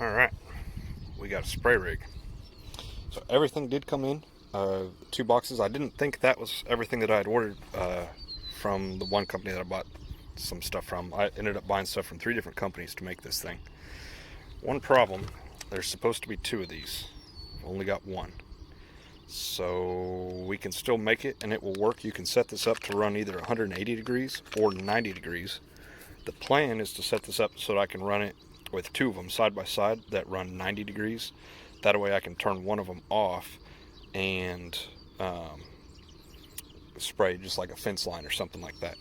Alright, we got a spray rig. So everything did come in, 2 boxes. I didn't think that was everything that I had ordered from the one company that I bought some stuff from. I ended up buying stuff from 3 different companies to make this thing. One problem, there's supposed to be 2 of these. I've only got 1. So we can still make it and it will work. You can set this up to run either 180 degrees or 90 degrees. The plan is to set this up so that I can run it with 2 of them side by side that run 90 degrees. That way I can turn one of them off and spray just like a fence line or something like that.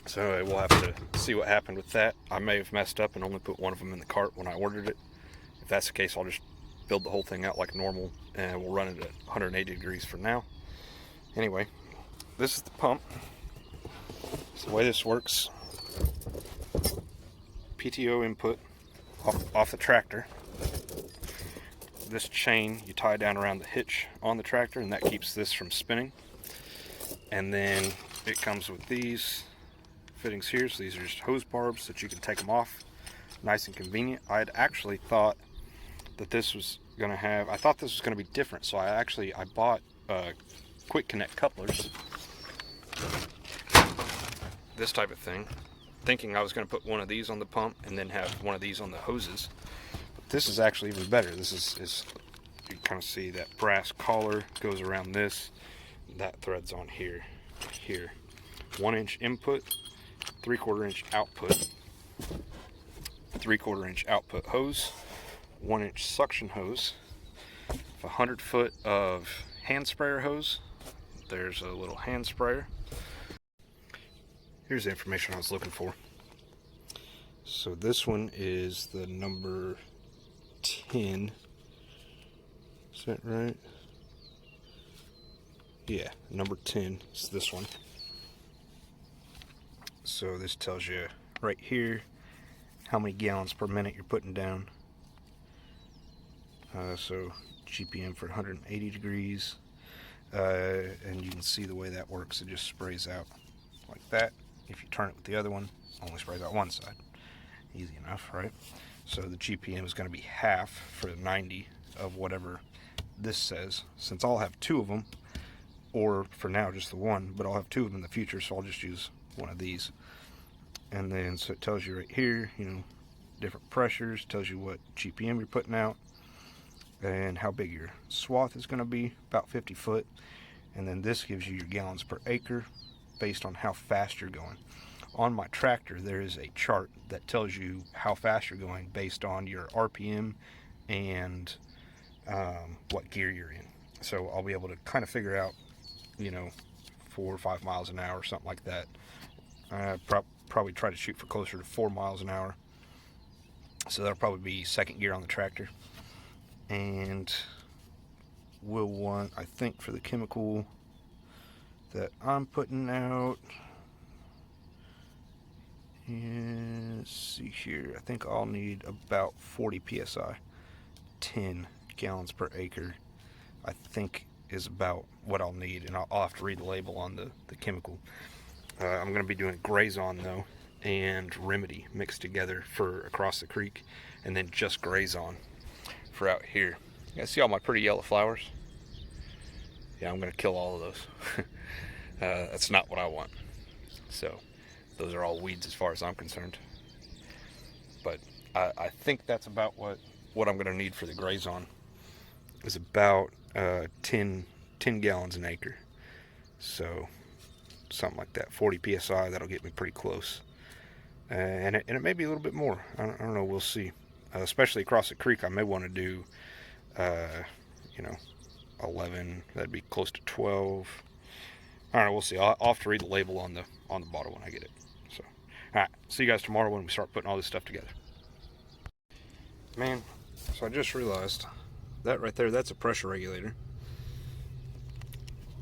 So anyway, we'll have to see what happened with that. I may have messed up and only put one of them in the cart when I ordered it. If that's the case, I'll just build the whole thing out like normal and we'll run it at 180 degrees for now. Anyway, this is the pump. So the way this works, PTO input off the tractor. This chain you tie down around the hitch on the tractor and that keeps this from spinning. And then it comes with these fittings here. So these are just hose barbs that you can take them off. Nice and convenient. I had actually thought that this was going to have, I thought this was going to be different. So I bought quick connect couplers. This type of thing. Thinking I was going to put one of these on the pump and then have one of these on the hoses. But this is actually even better. This is you can kind of see that brass collar goes around this. That thread's on here. 1-inch input, 3/4 inch output, 3/4 inch output hose, 1-inch suction hose, 100 foot of hand sprayer hose. There's a little hand sprayer. Here's the information I was looking for. So this one is the number 10. Is that right? Yeah, number 10 is this one. So this tells you right here how many gallons per minute you're putting down. So GPM for 180 degrees. And you can see the way that works. It just sprays out like that. If you turn it with the other one, only sprays out one side. Easy enough, right? So the GPM is going to be half for 90 of whatever this says. Since I'll have 2 of them, or for now just the one, but I'll have 2 of them in the future, so I'll just use one of these. And then so it tells you right here, different pressures, tells you what GPM you're putting out and how big your swath is going to be, about 50 foot. And then this gives you your gallons per acre based on how fast you're going. On my tractor there is a chart that tells you how fast you're going based on your RPM and what gear you're in. So I'll be able to kind of figure out 4 or 5 miles an hour, something like that. Probably try to shoot for closer to 4 miles an hour. So that'll probably be second gear on the tractor. And we'll want, I think, for the chemical that I'm putting out, and let's see here, I think I'll need about 40 psi. 10 gallons per acre I think is about what I'll need, and I'll have to read the label on the chemical. I'm going to be doing Grazon though and Remedy mixed together for across the creek, and then just Grazon for out here. You guys see all my pretty yellow flowers? Yeah, I'm going to kill all of those. That's not what I want. So those are all weeds as far as I'm concerned. But I think that's about what I'm going to need for the Grazon. Is about 10 gallons an acre. So something like that, 40 psi. That'll get me pretty close. And it may be a little bit more. I don't know. We'll see. Especially across the creek, I may want to do 11. That'd be close to 12. I don't know. We'll see. I'll have to read the label on the bottle when I get it. So, all right. See you guys tomorrow when we start putting all this stuff together. Man, so I just realized that right there, that's a pressure regulator.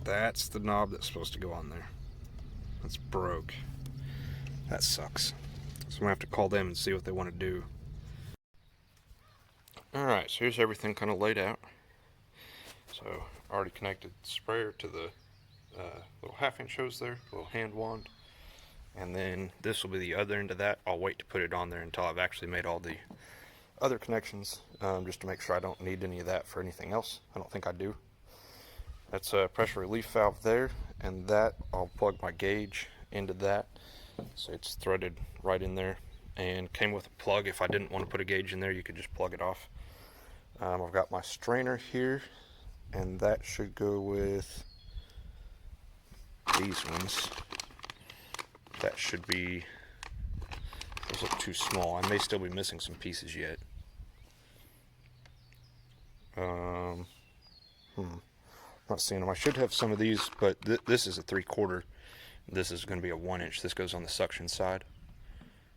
That's the knob that's supposed to go on there. That's broke. That sucks. So I'm gonna have to call them and see what they want to do. Alright, so here's everything kind of laid out. So I already connected the sprayer to the little 1/2-inch hose there, little hand wand. And then this will be the other end of that. I'll wait to put it on there until I've actually made all the other connections, just to make sure I don't need any of that for anything else. I don't think I do. That's a pressure relief valve there, and that I'll plug my gauge into that. So it's threaded right in there, and came with a plug. If I didn't want to put a gauge in there, you could just plug it off. I've got my strainer here, and that should go with these ones. That should be, those look too small. I may still be missing some pieces yet. Not seeing them. I should have some of these, but this is a 3/4. This is going to be a 1-inch. This goes on the suction side.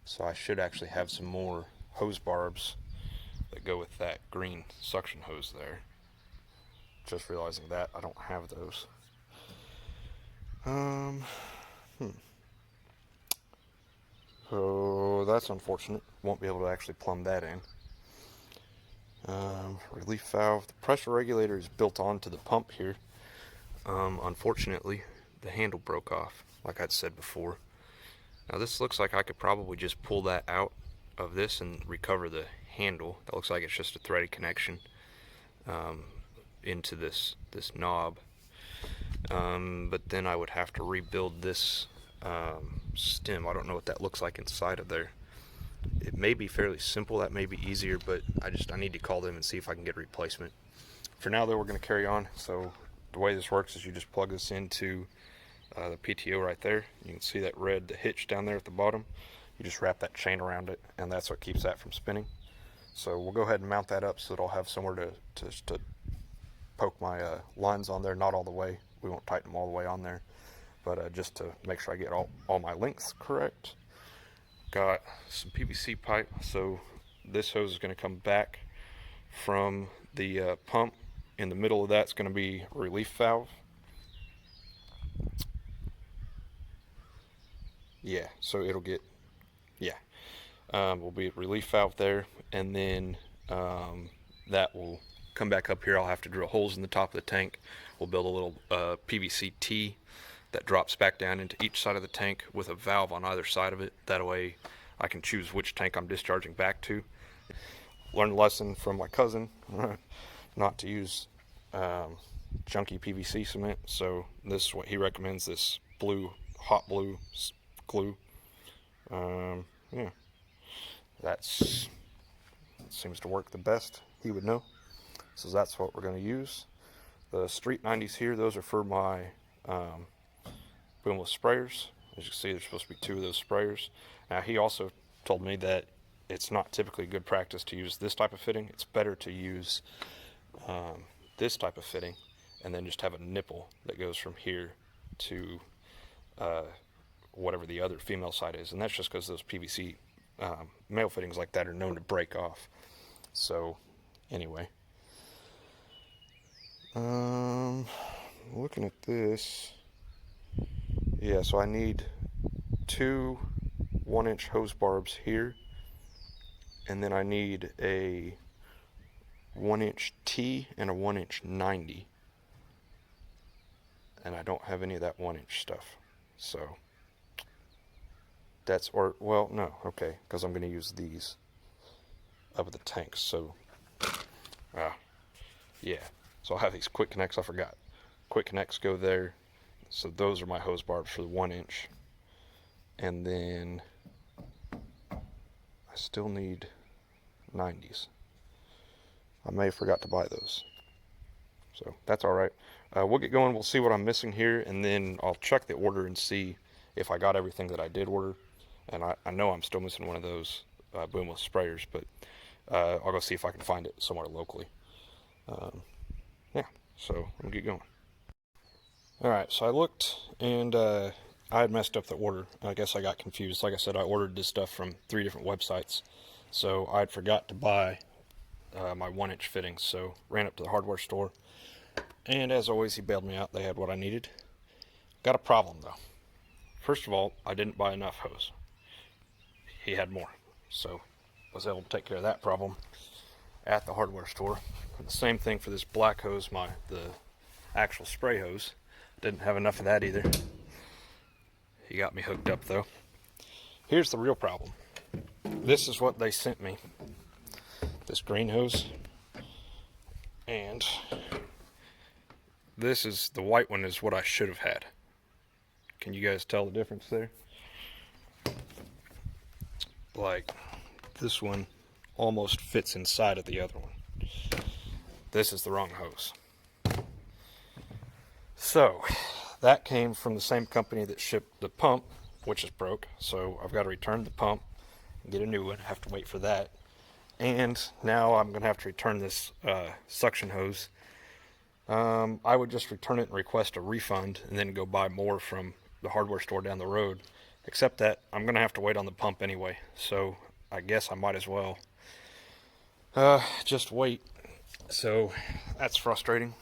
So I should actually have some more hose barbs that go with that green suction hose there. Just realizing that I don't have those. So that's unfortunate. Won't be able to actually plumb that in. Relief valve. The pressure regulator is built onto the pump here. Unfortunately, the handle broke off, like I'd said before. Now this looks like I could probably just pull that out of this and recover the handle. That looks like it's just a threaded connection into this knob. But then I would have to rebuild this stem. I don't know what that looks like inside of there. It may be fairly simple. That may be easier, but I need to call them and see if I can get a replacement. For now, though, we're going to carry on. So the way this works is you just plug this into the PTO right there. You can see that red hitch down there at the bottom. You just wrap that chain around it, and that's what keeps that from spinning. So we'll go ahead and mount that up so that I'll have somewhere to poke my lines on there. Not all the way. We won't tighten them all the way on there, but just to make sure I get all my lengths correct. Got some PVC pipe, so this hose is going to come back from the pump. In the middle of that's going to be a relief valve. Yeah, so it'll get, will be a relief valve there, and then that will come back up here. I'll have to drill holes in the top of the tank. We'll build a little PVC T that drops back down into each side of the tank with a valve on either side of it. That way I can choose which tank I'm discharging back to. Learned a lesson from my cousin not to use junky PVC cement, so this is what he recommends, this blue, hot blue glue. Yeah, that seems to work the best. He would know. So that's what we're going to use. The Street 90s here, those are for my boomless sprayers. As you can see, there's supposed to be 2 of those sprayers. Now, he also told me that it's not typically good practice to use this type of fitting. It's better to use this type of fitting and then just have a nipple that goes from here to whatever the other female side is. And that's just because those PVC male fittings like that are known to break off. So anyway, looking at this, yeah, so I need 2 1-inch hose barbs here, and then I need a 1-inch T and a 1-inch 90, and I don't have any of that 1-inch stuff. So that's, or well, no, okay, because I'm going to use these up at the tanks. So yeah, so I'll have these quick connects. I forgot, quick connects go there. So those are my hose barbs for the 1-inch, and then I still need 90s. I may have forgot to buy those, so that's all right. We'll get going. We'll see what I'm missing here, and then I'll check the order and see if I got everything that I did order. And I know I'm still missing one of those boomless sprayers, but I'll go see if I can find it somewhere locally. Yeah, so we'll get going. Alright, so I looked, and I had messed up the order. I guess I got confused. Like I said, I ordered this stuff from 3 different websites, so I'd forgot to buy my 1-inch fittings. So ran up to the hardware store, and as always, he bailed me out. They had what I needed. Got a problem though. First of all, I didn't buy enough hose. He had more, so was able to take care of that problem at the hardware store. And the same thing for this black hose, the actual spray hose. Didn't have enough of that either. He got me hooked up though. Here's the real problem. This is what they sent me. this green hose, and this is the white one is what I should have had. Can you guys tell the difference there? Like, this one almost fits inside of the other one. This is the wrong hose. So that came from the same company that shipped the pump, which is broke. So I've got to return the pump and get a new one. I have to wait for that. And now I'm going to have to return this suction hose. I would just return it and request a refund and then go buy more from the hardware store down the road. Except that I'm going to have to wait on the pump anyway. So I guess I might as well just wait. So that's frustrating.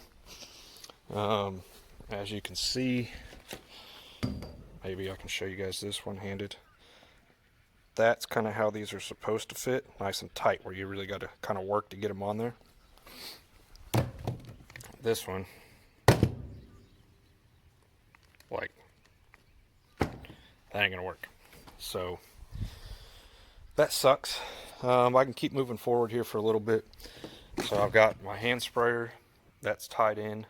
As you can see, maybe I can show you guys this one-handed. That's kind of how these are supposed to fit, nice and tight, where you really got to kind of work to get them on there. This one, like, that ain't gonna work. So that sucks. I can keep moving forward here for a little bit. So I've got my hand sprayer that's tied in.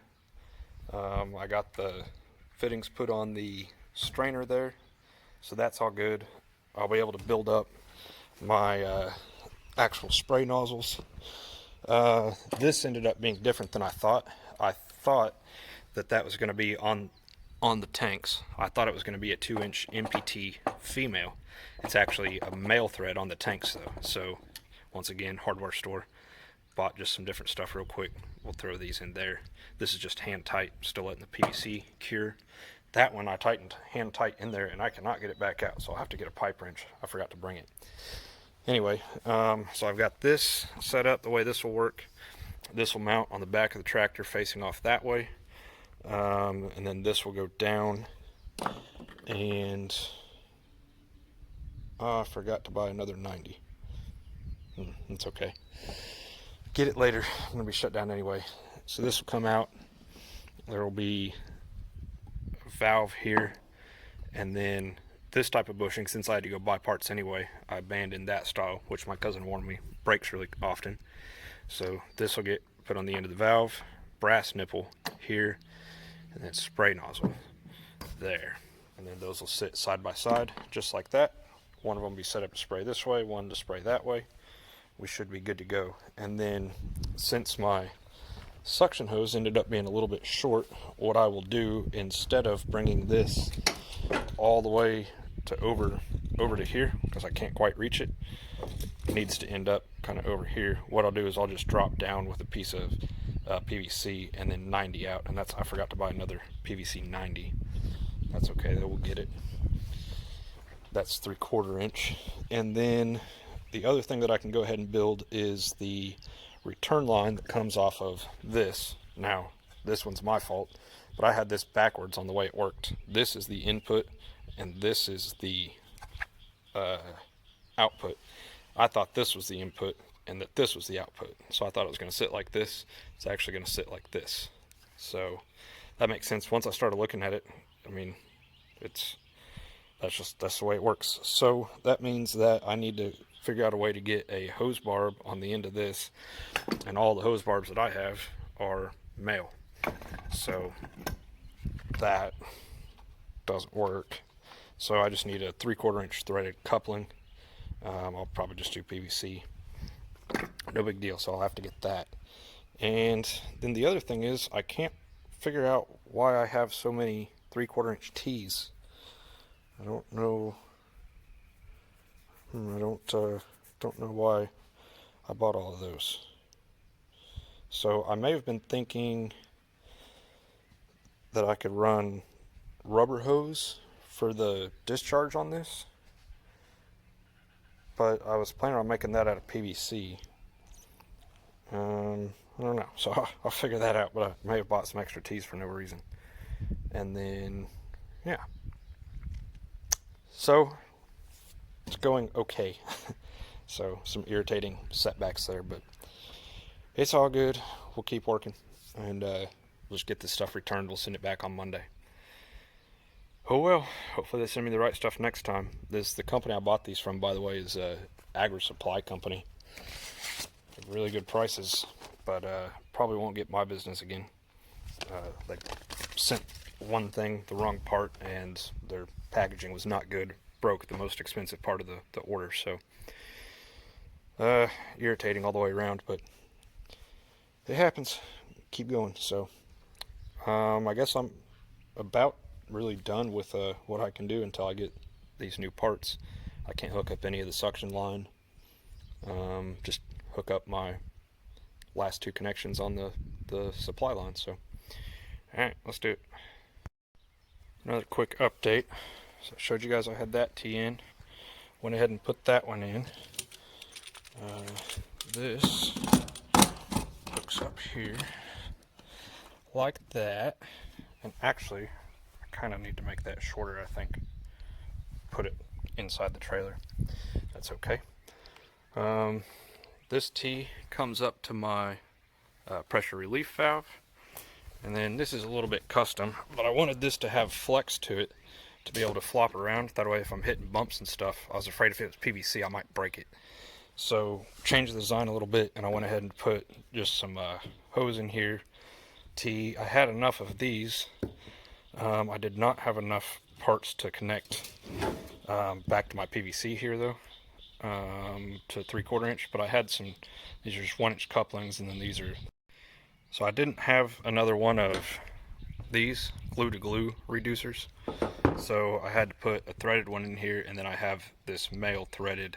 I got the fittings put on the strainer there, so that's all good. I'll be able to build up my actual spray nozzles. This ended up being different than I thought. I thought that was going to be on the tanks. I thought it was going to be a 2-inch MPT female. It's actually a male thread on the tanks though. So once again, hardware store. Bought just some different stuff real quick. We'll throw these in there. This is just hand tight, still letting the PVC cure. That one I tightened hand tight in there and I cannot get it back out, so I'll have to get a pipe wrench. I forgot to bring it. Anyway, so I've got this set up the way this will work. This will mount on the back of the tractor facing off that way. And then this will go down. And I forgot to buy another 90. It's okay. Get it later. I'm going to be shut down anyway. So this will come out. There will be a valve here. And then this type of bushing, since I had to go buy parts anyway, I abandoned that style, which my cousin warned me breaks really often. So this will get put on the end of the valve, brass nipple here, and then spray nozzle there. And then those will sit side by side, just like that. One of them will be set up to spray this way, one to spray that way. We should be good to go. And then since my suction hose ended up being a little bit short, what I will do, instead of bringing this all the way to over to here, because I can't quite reach it, it needs to end up kind of over here. What I'll do is I'll just drop down with a piece of PVC and then 90 out, and I forgot to buy another PVC 90. That's okay, though, we'll get it. That's 3/4 inch. And then the other thing that I can go ahead and build is the return line that comes off of this. Now, this one's my fault, but I had this backwards on the way it worked. This is the input, and this is the output. I thought this was the input, and that this was the output. So I thought it was going to sit like this. It's actually going to sit like this. So that makes sense. Once I started looking at it, I mean, that's the way it works. So that means that I need to figure out a way to get a hose barb on the end of this, and all the hose barbs that I have are male, so that doesn't work. So I just need a 3/4 inch threaded coupling. I'll probably just do PVC, no big deal. So I'll have to get that. And then the other thing is, I can't figure out why I have so many 3/4 inch tees. I don't know. I don't know why I bought all of those. So I may have been thinking that I could run rubber hose for the discharge on this, but I was planning on making that out of PVC. I don't know, so I'll figure that out, but I may have bought some extra tees for no reason. And then, yeah. So it's going okay. So some irritating setbacks there, but it's all good. We'll keep working, and we'll just get this stuff returned. We'll send it back on Monday. Oh well, hopefully they send me the right stuff next time. The company I bought these from, by the way, is a agri supply company. really good prices, but probably won't get my business again. They sent one thing, the wrong part, and their packaging was not good. Broke the most expensive part of the order, so irritating all the way around, but it happens. Keep going. So I guess I'm about really done with what I can do until I get these new parts. I can't hook up any of the suction line. Just hook up my last two connections on the supply line. So alright, let's do it. Another quick update. So I showed you guys I had that tee in. Went ahead and put that one in. This hooks up here like that. And actually, I kind of need to make that shorter, I think. Put it inside the trailer. That's okay. This tee comes up to my pressure relief valve. And then this is a little bit custom, but I wanted this to have flex to it to be able to flop around. That way if I'm hitting bumps and stuff, I was afraid if it was PVC I might break it. So changed the design a little bit, and I went ahead and put just some hose in here. I had enough of these. I did not have enough parts to connect back to my PVC here though, to 3/4 inch, but I had some. These are just 1-inch couplings, and then these are. So I didn't have another one of these glue-to-glue reducers, so I had to put a threaded one in here, and then I have this male threaded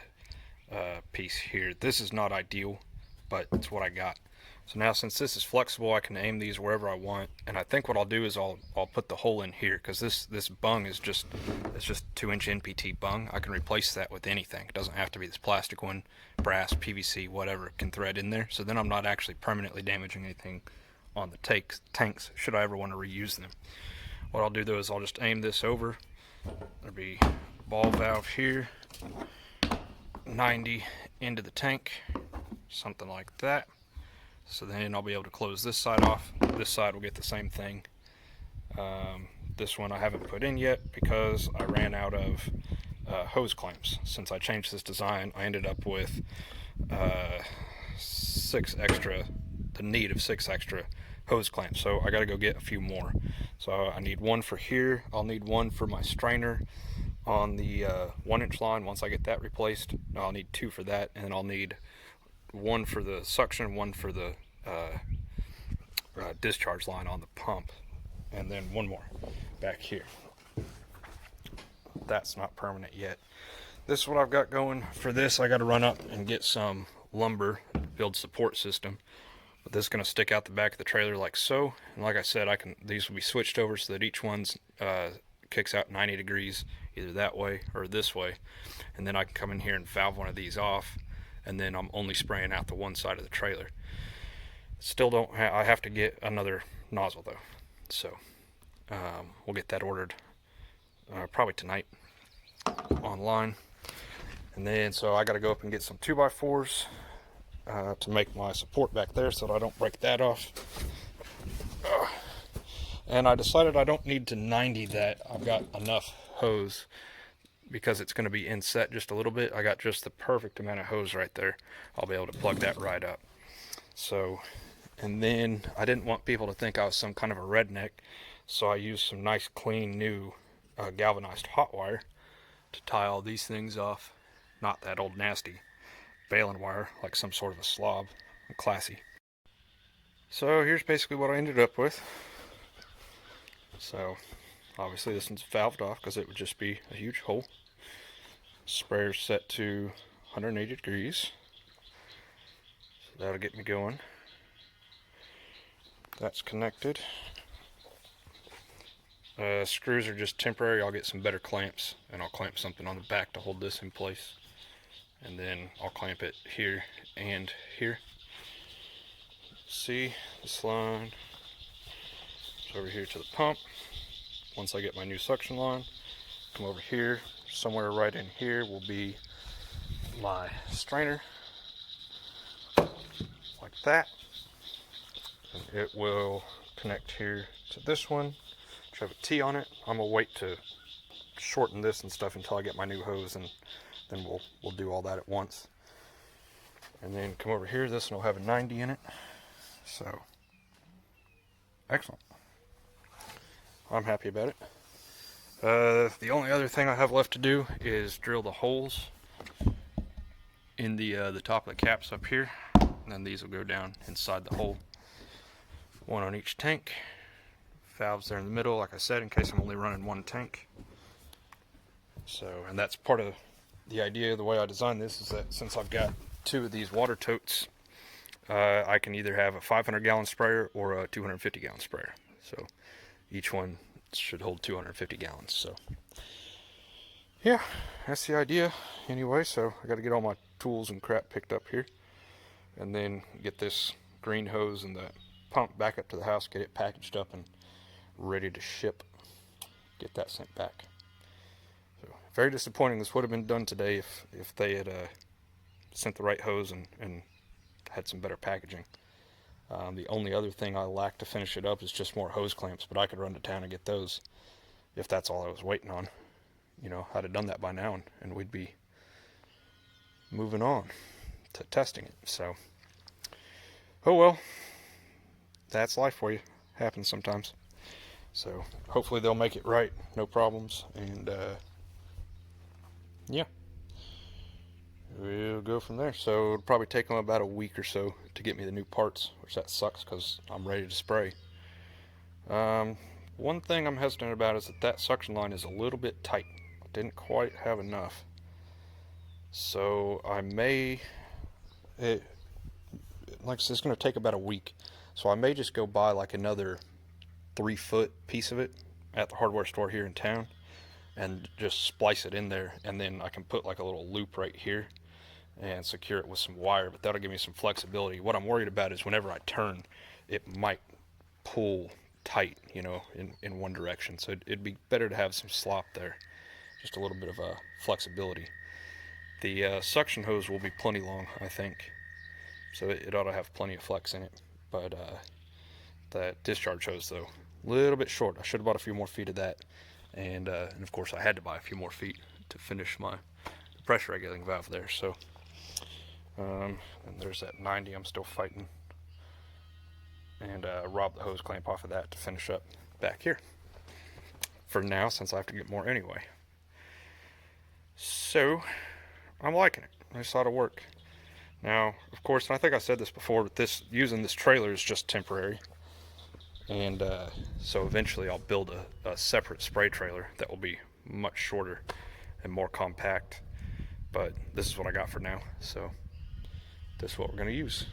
piece here. This is not ideal, but it's what I got. So now since this is flexible, I can aim these wherever I want, and I think what I'll do is I'll put the hole in here, because this bung is just 2-inch NPT bung. I can replace that with anything. It doesn't have to be this plastic one, brass, PVC, whatever can thread in there. So then I'm not actually permanently damaging anything on the tanks should I ever want to reuse them. What I'll do though is I'll just aim this over. There'll be ball valve here, 90 into the tank, something like that. So then I'll be able to close this side off. This side will get the same thing. This one I haven't put in yet because I ran out of hose clamps. Since I changed this design, I ended up with the need of 6 extra hose clamps. So I got to go get a few more. So I need one for here. I'll need one for my strainer on the 1-inch line. Once I get that replaced, I'll need 2 for that, and then I'll need one for the suction, one for the discharge line on the pump, and then one more back here. That's not permanent yet. This is what I've got going for this. I got to run up and get some lumber to build support system, but this is going to stick out the back of the trailer like so. And like I said, these will be switched over so that each one's kicks out 90 degrees either that way or this way, and then I can come in here and valve one of these off, and then I'm only spraying out the one side of the trailer. Still I have to get another nozzle though, so we'll get that ordered probably tonight online. And then so I got to go up and get some 2x4s to make my support back there so that I don't break that off. And I decided I don't need to 90 that. I've got enough hose because it's going to be inset just a little bit. I got just the perfect amount of hose right there. I'll be able to plug that right up. So, and then I didn't want people to think I was some kind of a redneck, so I used some nice clean new galvanized hot wire to tie all these things off. Not that old nasty baling wire like some sort of a slob. I'm classy. So here's basically what I ended up with. So obviously this one's valved off because it would just be a huge hole. Sprayer's set to 180 degrees. So that'll get me going. That's connected. Screws are just temporary. I'll get some better clamps and I'll clamp something on the back to hold this in place. And then I'll clamp it here and here. See this line. It's over here to the pump. Once I get my new suction line, come over here. Somewhere right in here will be my strainer, like that. And it will connect here to this one, which have a T on it. I'm gonna wait to shorten this and stuff until I get my new hose, and then we'll do all that at once. And then come over here, this one will have a 90 in it. So, excellent. I'm happy about it. The only other thing I have left to do is drill the holes in the top of the caps up here. And then these will go down inside the hole. One on each tank. Valves there in the middle, like I said, in case I'm only running one tank. So, and that's part of the idea, the way I designed this, is that since I've got two of these water totes, I can either have a 500-gallon sprayer or a 250-gallon sprayer. So each one should hold 250 gallons. So yeah, that's the idea anyway. So I got to get all my tools and crap picked up here, and then get this green hose and the pump back up to the house, get it packaged up and ready to ship, get that sent back. So very disappointing. This would have been done today if they had sent the right hose and had some better packaging. The only other thing I lack to finish it up is just more hose clamps, but I could run to town and get those if that's all I was waiting on. You know, I'd have done that by now, and we'd be moving on to testing it. So, oh well, that's life for you. Happens sometimes. So hopefully they'll make it right, no problems, and yeah, we'll go from there. So it'll probably take them about a week or so to get me the new parts, which that sucks because I'm ready to spray. One thing I'm hesitant about is that suction line is a little bit tight. I didn't quite have enough, so I may, like I said, it's going to take about a week, so I may just go buy like another 3-foot piece of it at the hardware store here in town and just splice it in there, and then I can put like a little loop right here and secure it with some wire, but that'll give me some flexibility. What I'm worried about is whenever I turn, it might pull tight, you know, in one direction. So it'd be better to have some slop there, just a little bit of flexibility. The suction hose will be plenty long, I think, so it ought to have plenty of flex in it. But that discharge hose, though, a little bit short. I should have bought a few more feet of that, and of course I had to buy a few more feet to finish my pressure regulating valve there. So and there's that 90 I'm still fighting, and rob the hose clamp off of that to finish up back here for now, since I have to get more anyway. So I'm liking it. I just thought it'd work. Now, of course, and I think I said this before, but using this trailer is just temporary. And so eventually I'll build a separate spray trailer that will be much shorter and more compact. But this is what I got for now. So this is what we're going to use.